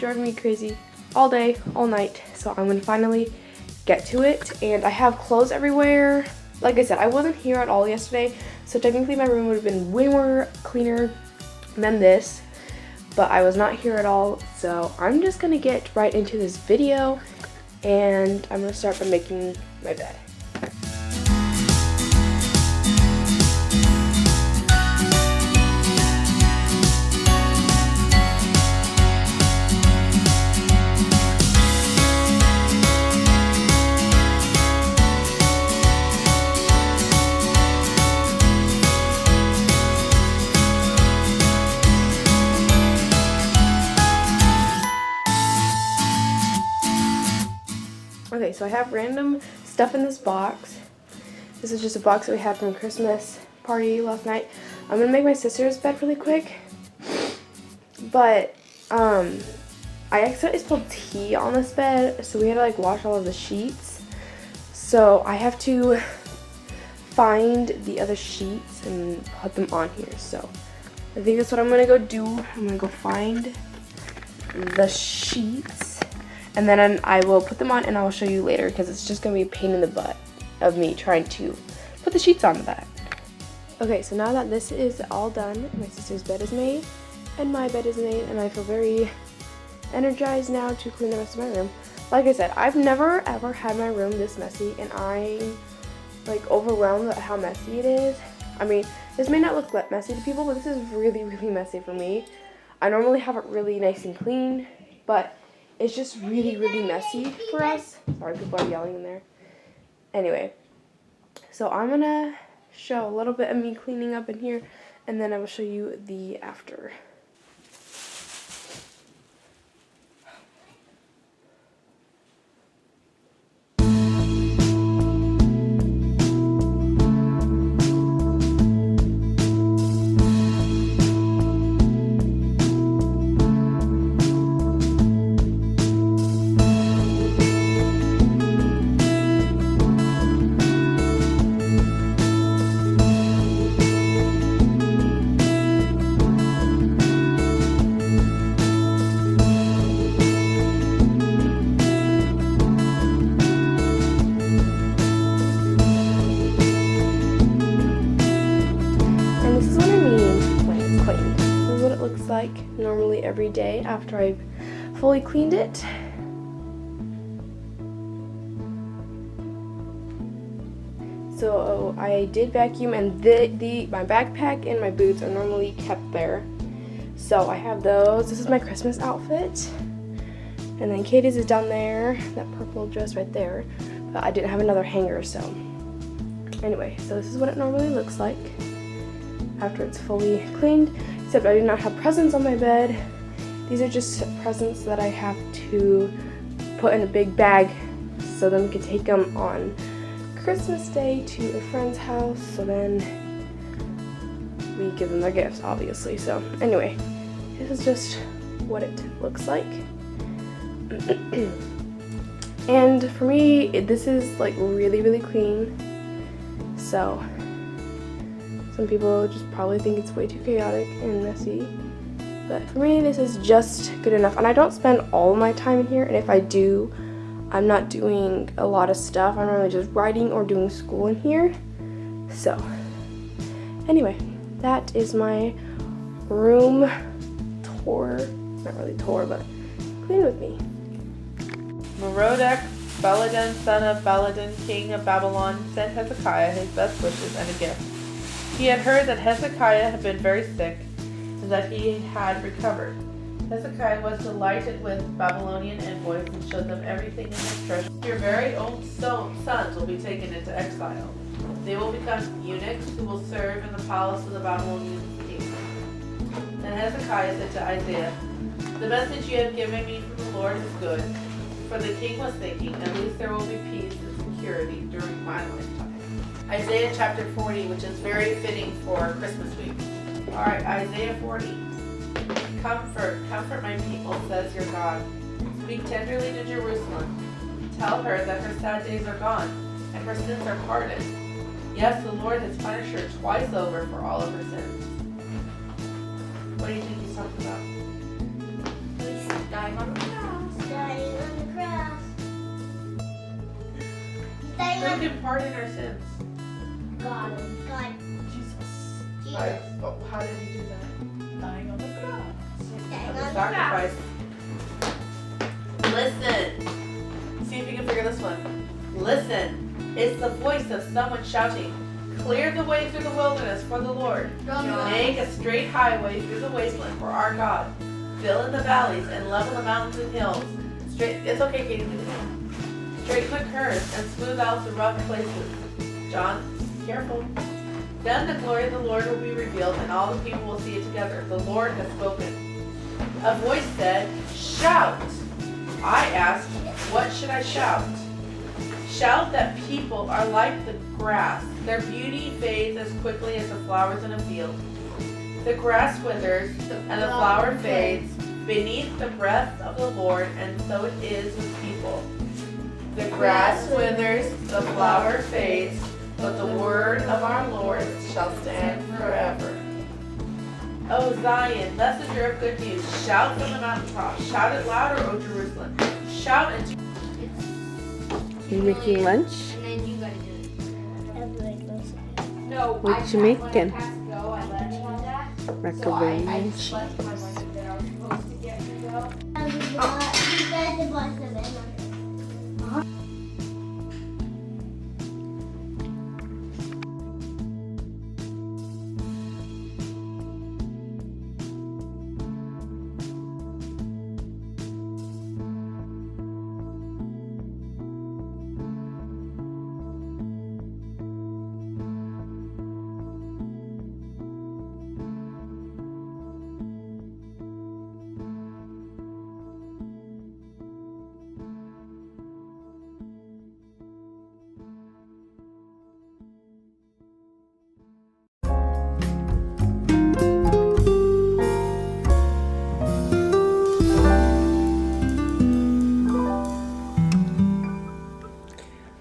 driving me crazy all day, all night. So I'm gonna finally get to it. And I have clothes everywhere. Like I said, I wasn't here at all yesterday, so technically my room would have been way more cleaner than this, but I was not here at all. So I'm just gonna get right into this video, and I'm gonna start by making my bed. Okay, so I have random stuff in this box. This is just a box that we had from Christmas party last night. I'm gonna make my sister's bed really quick, but I accidentally spilled tea on this bed, so we had to like wash all of the sheets. So I have to find the other sheets and put them on here. So I think that's what I'm gonna go do. I'm gonna go find the sheets, and then I will put them on and I will show you later, because it's just going to be a pain in the butt of me trying to put the sheets on that. Okay, so now that this is all done, my sister's bed is made and my bed is made, and I feel very energized now to clean the rest of my room. Like I said, I've never ever had my room this messy, and I'm like overwhelmed at how messy it is. I mean, this may not look messy to people, but this is really, really messy for me. I normally have it really nice and clean, but it's just really, really messy for us. Sorry, people are yelling in there. Anyway, so I'm gonna show a little bit of me cleaning up in here, and then I will show you the after. Like normally every day after I've fully cleaned it. So I did vacuum, and my backpack and my boots are normally kept there. So I have those. This is my Christmas outfit, and then Katie's is down there, that purple dress right there, but I didn't have another hanger. So anyway, so this is what it normally looks like after it's fully cleaned. Except I do not have presents on my bed. These are just presents that I have to put in a big bag so then we can take them on Christmas Day to a friend's house. So then we give them their gifts, obviously. So anyway, this is just what it looks like. And for me, this is like really, really clean. So some people just probably think it's way too chaotic and messy, but for me this is just good enough. And I don't spend all my time in here, and if I do, I'm not doing a lot of stuff. I'm really just writing or doing school in here. So anyway, that is my room tour. Not really tour, but clean with me. Merodach, Baladan, son of Baladan, king of Babylon, sent Hezekiah his best wishes and a gift. He had heard that Hezekiah had been very sick, and that he had recovered. Hezekiah was delighted with Babylonian envoys and showed them everything in his treasure. Your very own sons will be taken into exile. They will become eunuchs who will serve in the palace of the Babylonian king. Then Hezekiah said to Isaiah, "The message you have given me from the Lord is good." For the king was thinking, "At least there will be peace and security during my lifetime." Isaiah chapter 40, which is very fitting for Christmas week. Alright, Isaiah 40. Comfort my people, says your God. Speak tenderly to Jerusalem. Tell her that her sad days are gone, and her sins are pardoned. Yes, the Lord has punished her twice over for all of her sins. What do you think he's talking about? Dying on the cross. Dying on the cross. He's dying Who on can pardon our sins? God. God. Jesus. Jesus. Oh, how did he do that? Dying on the cross. Dying As on a the sacrifice. Listen. See if you can figure this one. Listen. It's the voice of someone shouting, "Clear the way through the wilderness for the Lord. Make a straight highway through the wasteland for our God. Fill in the valleys and level the mountains and hills. It's okay, Katie. Straighten the curves and smooth out the rough places." John, careful. Then the glory of the Lord will be revealed and all the people will see it together. The Lord has spoken. A voice said, "Shout." I asked, "What should I shout?" Shout that people are like the grass. Their beauty fades as quickly as the flowers in a field. The grass withers and the flower fades beneath the breath of the Lord, and so it is with people. The grass withers, the flower fades, but the word of our Lord shall stand forever. O Zion, messenger of good news, shout from the mountaintop. Shout it louder, O Jerusalem. Shout into... You making lunch? And then you gotta do it. No, What you making? I had to go, I let him on that. Macaroni and just cheese. left my money that I was supposed to get to go. You got the box of it.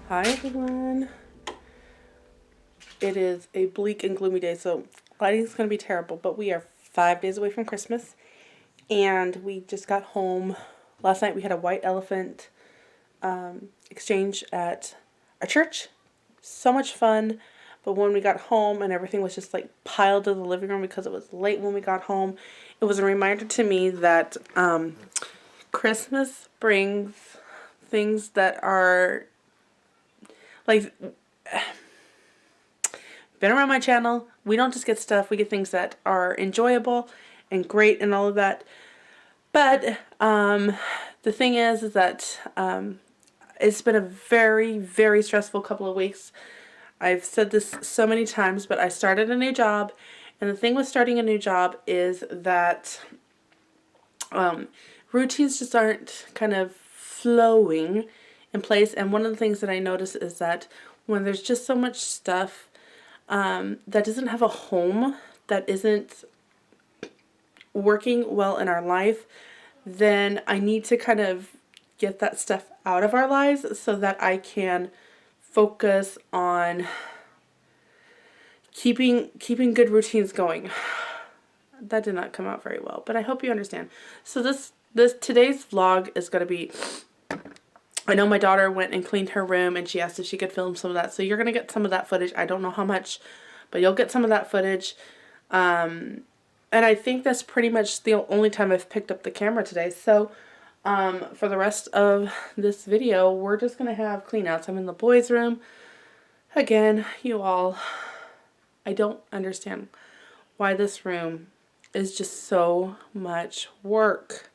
Hi everyone. It is a bleak and gloomy day, so lighting is going to be terrible, but we are 5 days away from Christmas, and we just got home. Last night we had a white elephant exchange at our church. So much fun, but when we got home and everything was just like piled to the living room because it was late when we got home, it was a reminder to me that Christmas brings things that are like, been around my channel, we don't just get stuff, we get things that are enjoyable and great and all of that. But the thing is that it's been a very, very stressful couple of weeks. I've said this so many times, but I started a new job, and the thing with starting a new job is that routines just aren't kind of flowing in place. And one of the things that I notice is that when there's just so much stuff that doesn't have a home, that isn't working well in our life, then I need to kind of get that stuff out of our lives so that I can focus on keeping good routines going. That did not come out very well, but I hope you understand. So today's vlog is going to be, I know my daughter went and cleaned her room and she asked if she could film some of that. So you're going to get some of that footage. I don't know how much, but you'll get some of that footage. And I think that's pretty much the only time I've picked up the camera today. So for the rest of this video, we're just going to have clean outs. I'm in the boys' room. Again, you all, I don't understand why this room is just so much work.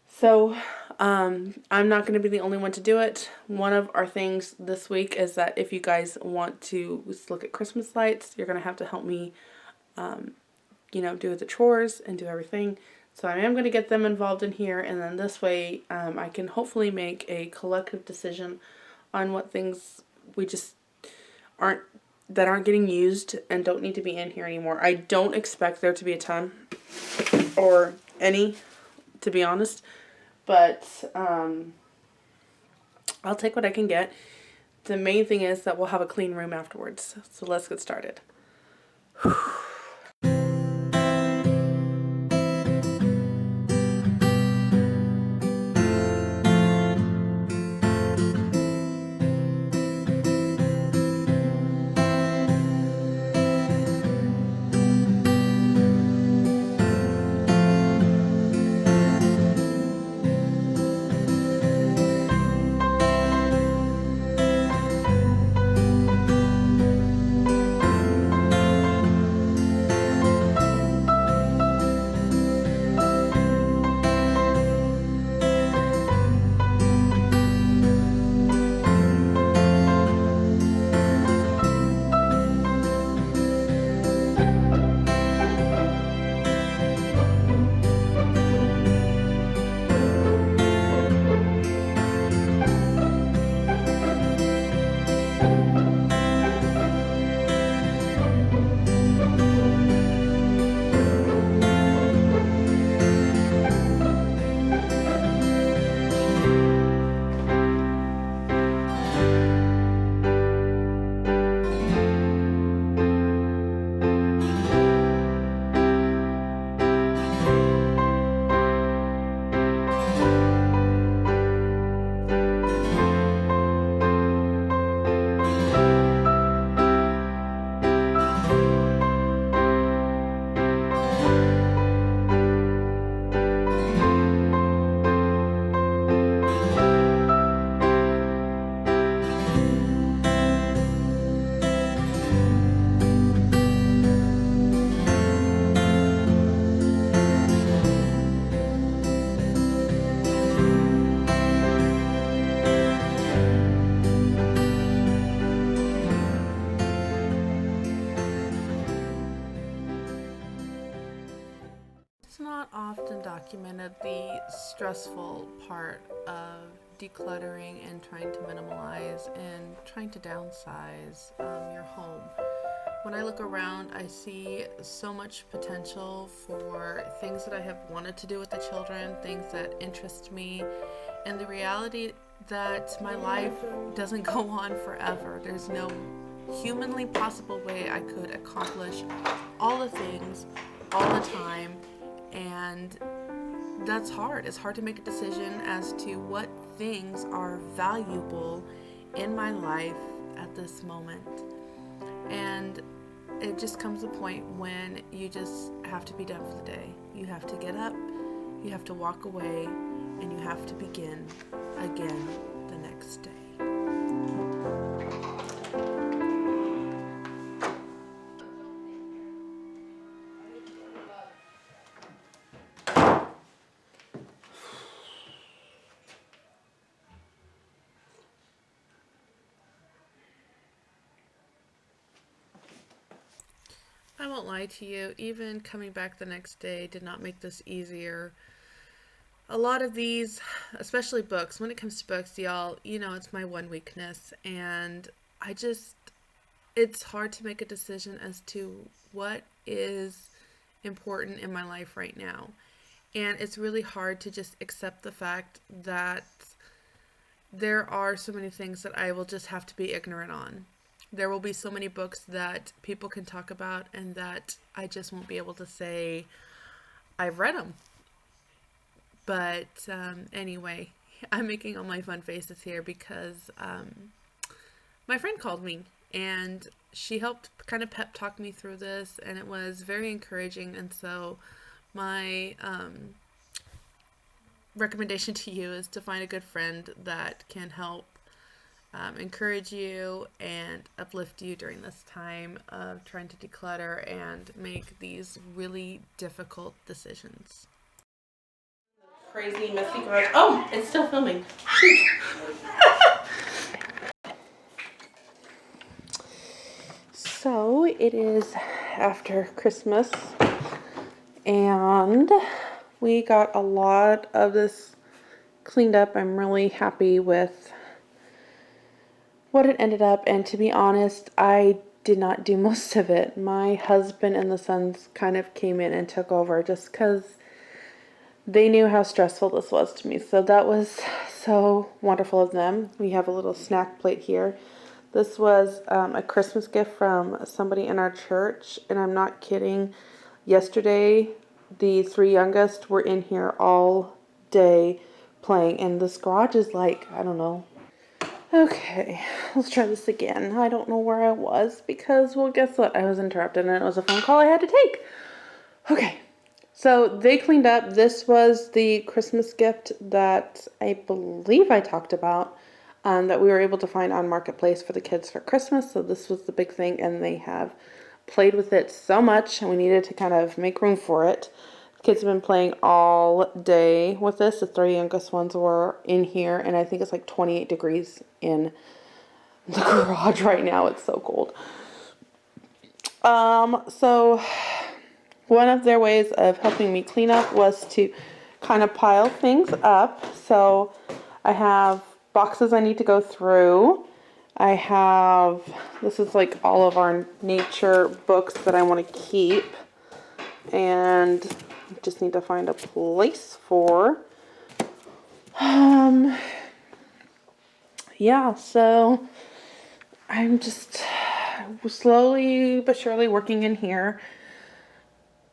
So, I'm not going to be the only one to do it. One of our things this week is that if you guys want to look at Christmas lights, you're going to have to help me, you know, do the chores and do everything. So I am going to get them involved in here, and then this way I can hopefully make a collective decision on what things we just aren't getting used and don't need to be in here anymore. I don't expect there to be a ton or any, to be honest. But I'll take what I can get. The main thing is that we'll have a clean room afterwards. So let's get started. not often documented the stressful part of decluttering and trying to minimalize and trying to downsize your home. When I look around, I see so much potential for things that I have wanted to do with the children, things that interest me, and the reality that my life doesn't go on forever. There's no humanly possible way I could accomplish all the things all the time, and that's hard. It's hard to make a decision as to what things are valuable in my life at this moment. And it just comes a point when you just have to be done for the day. You have to get up, you have to walk away, and you have to begin again the next day. I won't lie to you, even coming back the next day did not make this easier. A lot of these, especially books, when it comes to books, y'all, you know, it's my one weakness, and it's hard to make a decision as to what is important in my life right now. And it's really hard to just accept the fact that there are so many things that I will just have to be ignorant on. There will be so many books that people can talk about and that I just won't be able to say I've read them. But anyway, I'm making all my fun faces here because my friend called me and she helped kind of pep talk me through this, and it was very encouraging. And so my recommendation to you is to find a good friend that can help encourage you and uplift you during this time of trying to declutter and make these really difficult decisions. Crazy, messy garage. Oh, it's still filming. So it is after Christmas, and we got a lot of this cleaned up. I'm really happy with what it ended up, and to be honest, I did not do most of it. My husband and the sons kind of came in and took over just because they knew how stressful this was to me. So that was so wonderful of them. We have a little snack plate here. This was a Christmas gift from somebody in our church, and I'm not kidding. Yesterday, the 3 youngest were in here all day playing, and this garage is like, I don't know. Okay, let's try this again. I don't know where I was because, well, guess what? I was interrupted and it was a phone call I had to take. Okay, so they cleaned up. This was the Christmas gift that I believe I talked about, that we were able to find on Marketplace for the kids for Christmas. So this was the big thing, and they have played with it so much, and we needed to kind of make room for it. Kids have been playing all day with this. The 3 youngest ones were in here, and I think it's like 28 degrees in the garage right now. It's so cold. So one of their ways of helping me clean up was to kind of pile things up. So I have boxes I need to go through. I have, this is like all of our nature books that I want to keep, and just need to find a place for. Yeah, so I'm just slowly but surely working in here,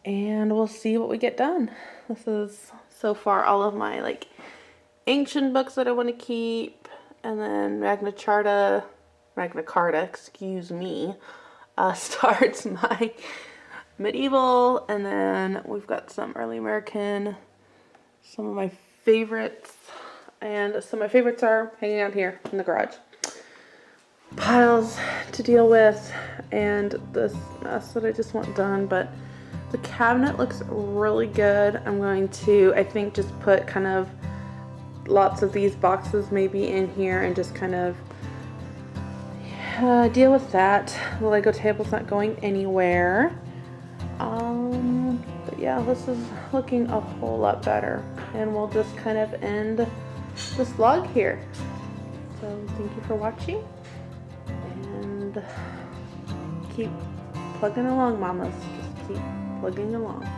and we'll see what we get done. This is so far all of my like ancient books that I want to keep, and then Magna Carta, excuse me, starts my medieval, and then we've got some early American, some of my favorites, and some of my favorites are hanging out here in the garage. Piles to deal with, and this mess that I just want done, but the cabinet looks really good. I'm going to, I think, just put kind of lots of these boxes maybe in here and just kind of deal with that. The Lego table's not going anywhere. But yeah, this is looking a whole lot better. And we'll just kind of end this vlog here. So thank you for watching. And keep plugging along, mamas. Just keep plugging along.